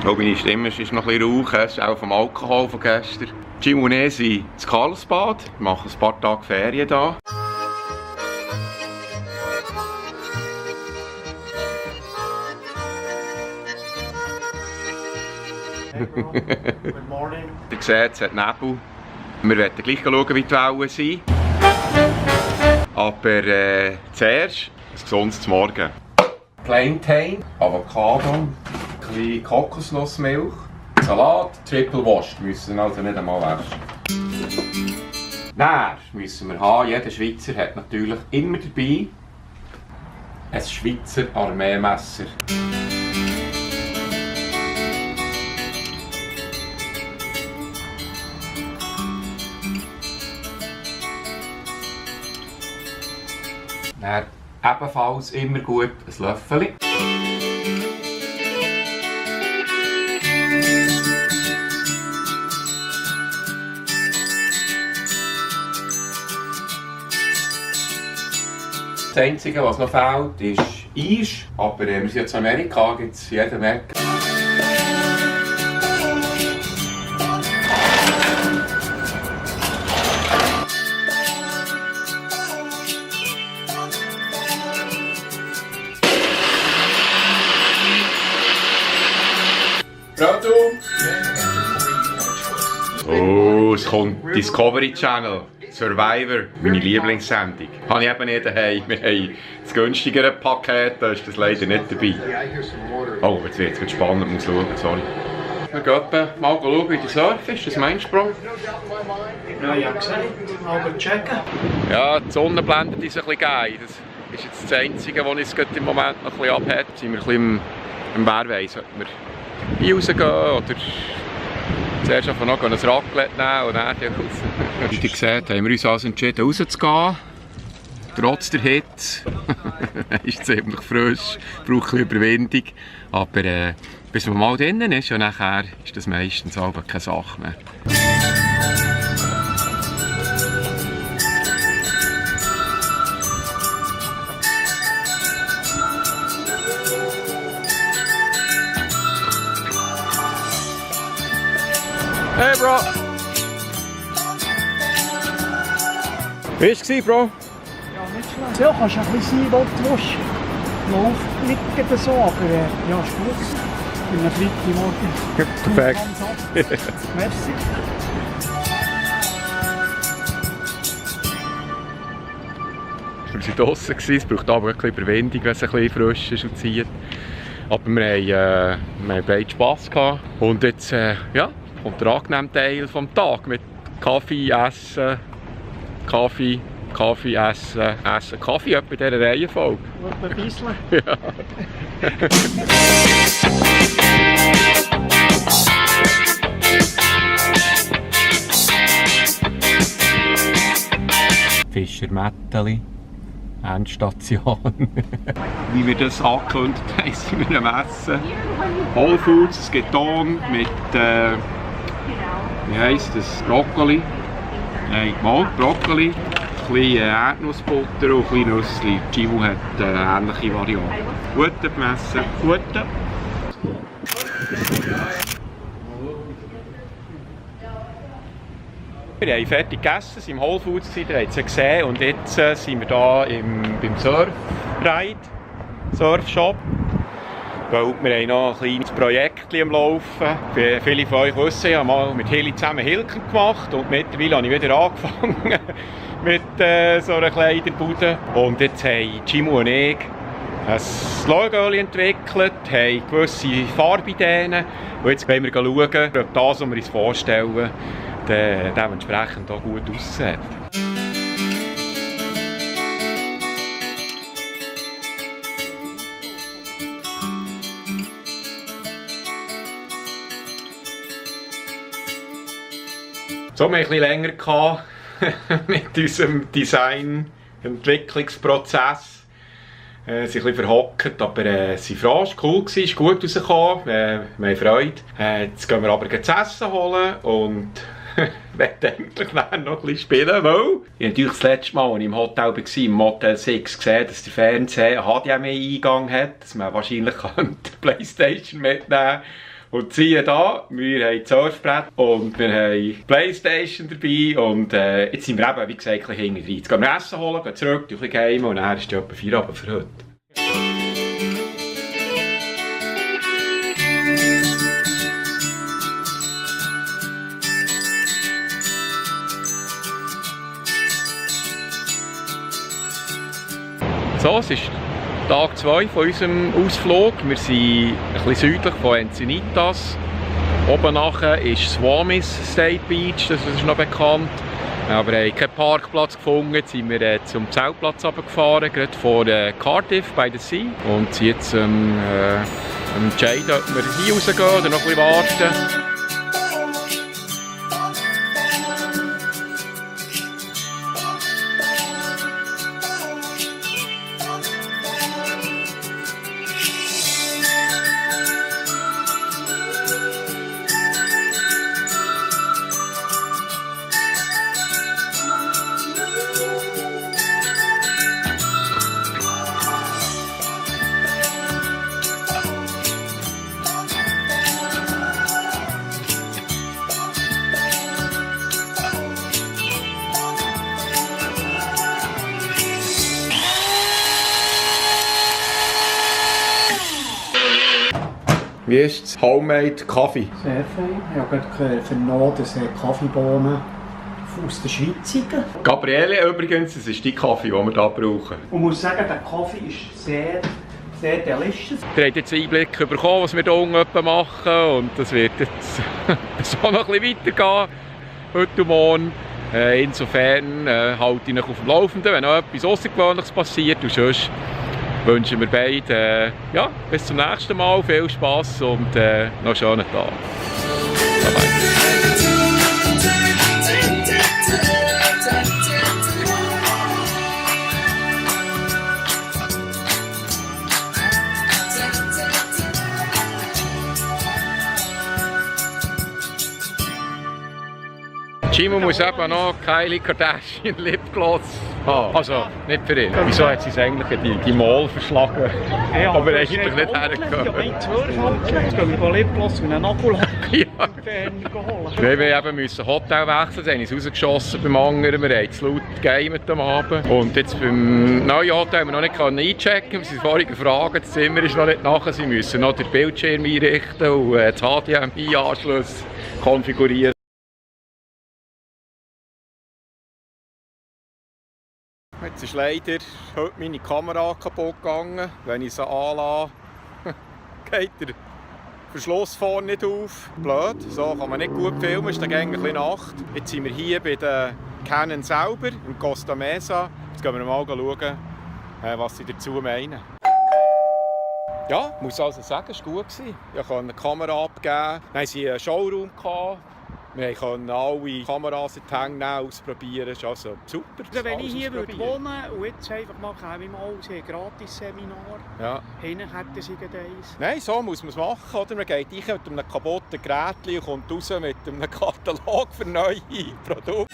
glaube, meine Stimme ist noch ein bisschen rauch, es ist auch vom Alkohol von gestern. Jim und ich sind in Karlsbad, wir machen ein paar Tage Ferien hier. Good morning. Ihr seht, es hat Nebel. Wir werden gleich schauen, wie die Wellen sind. Aber zuerst ein gesundes Morgen. Plantain, Avocado, ein bisschen Kokosnussmilch, Salat, Triple Wurst müssen also nicht einmal waschen. Dann müssen wir haben, jeder Schweizer hat natürlich immer dabei ein Schweizer Armeemesser. Dann ebenfalls immer gut ein Löffel. Das Einzige, was noch fehlt, ist Eis. Aber wir sind jetzt in Amerika, gibt es jeden Weg. Oh, es kommt Discovery Channel, Survivor, meine Lieblingssendung. Habe ich eben nicht daheim. Wir haben das günstigere Paket, da ist das leider nicht dabei. Oh, jetzt wird es spannend, ich muss schauen, sorry. Wir gehen mal schauen, wie der Surf ist, das meinst du, Bro? Ja, gesehen. Mal checken. Ja, die Sonne blendet uns ein bisschen geil. Das ist jetzt das Einzige, was uns im Moment noch ein bisschen abhält. Sind wir ein bisschen im Wehrwein. Sollten wir hier rausgehen oder zuerst einfach noch ein Raclette nehmen und dann raus. Wie ihr seht, haben wir uns also entschieden rauszugehen. Trotz der Hitze. Ist ziemlich frisch, braucht ein bisschen Überwindung. Aber bis man mal drinnen ist, und nachher ist das meistens auch keine Sache mehr. Hey Bro! Wie war es, Bro? Ja, nicht schlecht. Ja, kannst du ein bisschen sein, wo du willst. Lauf nicht gerade so, aber ja, ist gut. Für einen Freitagmorgen. Perfekt. Merci. Wir waren draussen, es braucht aber wirklich Überwindung, wenn es ein bisschen frisch ist und zieht. Aber wir haben beide Spass gehabt. Und jetzt ja, kommt der angenehme Teil des Tages mit Kaffee, Essen, Kaffee, Kaffee, Essen, Essen, Kaffee, etwa in dieser Reihenfolge. Ein bisschen. Ja. Fischermätteli, Endstation. Wie wir das angekündigt haben, sind wir am Essen. Whole Foods, es gibt Ton mit, wie heisst das, Brokkoli. Nein, mal Brokkoli, ein bisschen Erdnussbutter und ein bisschen Nüssli. Gimu hat eine ähnliche Variante. Gute bemessen, gute. Wir haben fertig gegessen, sind im Whole Foods, ihr habt es gesehen, und jetzt sind wir hier beim Surfshop. Weil wir haben noch ein kleines Projekt am Laufen. Viele von euch wissen, ich habe mal mit Heli zusammen Hilken gemacht und mittlerweile habe ich wieder angefangen mit so einer Kleiderbude. Und jetzt haben Gimu und ich ein Logo entwickelt, haben gewisse Farbideen und jetzt wollen wir schauen, ob das, was wir uns vorstellen, dementsprechend auch gut aussieht. So, wir hatten ein bisschen länger mit unserem Design-Entwicklungsprozess. Sie sind ein bisschen verhockt, aber es war frisch, cool, ist gut rausgekommen, wir haben Freude. Jetzt gehen wir aber zu essen holen und werde eigentlich noch ein bisschen spielen, weil ich natürlich das letzte Mal, als ich im Hotel war, im Motel 6, gesehen, dass der Fernseher einen HDMI-Eingang hat, dass man wahrscheinlich die Playstation mitnehmen kann. Und siehe da, wir haben Surfbrett und wir haben Playstation dabei und jetzt sind wir eben, wie gesagt, ein bisschen hinten rein. Jetzt gehen wir Essen holen, gehen zurück, ein bisschen heim und dann ist es etwa Feierabend für heute. So, es ist Tag 2 von unserem Ausflug. Wir sind ein bisschen südlich von Encinitas. Oben nachher ist Swamis State Beach, das ist noch bekannt. Aber wir haben keinen Parkplatz gefunden. Jetzt sind wir zum Zeltplatz runtergefahren, gerade vor Cardiff by the Sea. Und sind jetzt entscheiden, ob wir hier rausgehen oder noch ein bisschen warten. Wie ist es? Homemade Kaffee? Sehr fein. Ich habe gerade vernommen, dass Kaffeebohnen aus der Schweiz sind. Gabriele übrigens, das ist die Kaffee, den wir hier brauchen. Und ich muss sagen, der Kaffee ist sehr, sehr delicious. Ihr habt jetzt einen Einblick bekommen, was wir hier unten machen und das wird jetzt so noch ein bisschen weitergehen, heute und morgen. Insofern halte ich euch auf dem Laufenden, wenn noch etwas Außergewöhnliches passiert und sonst wünschen wir beiden bis zum nächsten Mal, viel Spass und noch einen schönen Tag. Bye bye. Jimo muss eben noch Kylie Kardashian Lipgloss haben. Also, nicht für ihn. Wieso hat sie es eigentlich die Mall verschlagen? Ja, aber eigentlich nicht hergekommen. Ja, mein 12 Handel. Jetzt gehen wir Lipgloss und einen Nagellack holen. Wir mussten Hotel wechseln, sie haben uns rausgeschossen beim anderen. Wir haben zu laut gegamet am Abend. Und jetzt beim neuen Hotel haben wir noch nicht einchecken. Wir sind vorhin gefragt, das Zimmer ist noch nicht nachher. Sie müssen noch den Bildschirm einrichten und das HDMI-Anschluss konfigurieren. Jetzt ist leider heute meine Kamera kaputt gegangen. Wenn ich sie anlasse, geht der Verschluss vorne nicht auf. Blöd, so kann man nicht gut filmen, ist dann ein bisschen Nacht. Jetzt sind wir hier bei der Canon selber, in Costa Mesa. Jetzt gehen wir mal schauen, was sie dazu meinen. Ja, ich muss also sagen, es war gut. Ich konnte eine Kamera abgeben. Dann hatten sie einen Showroom. Wir konnten alle Kameras in die Hänge ausprobieren. Das ist also super. Also wenn ich hier wohnen würde und jetzt einfach mal käme ich mal ein Gratis-Seminar, hinten hätten sie eins. Nein, so muss man es machen. Oder? Man geht rein mit einem kaputten Gerät und kommt raus mit einem Katalog für neue Produkte.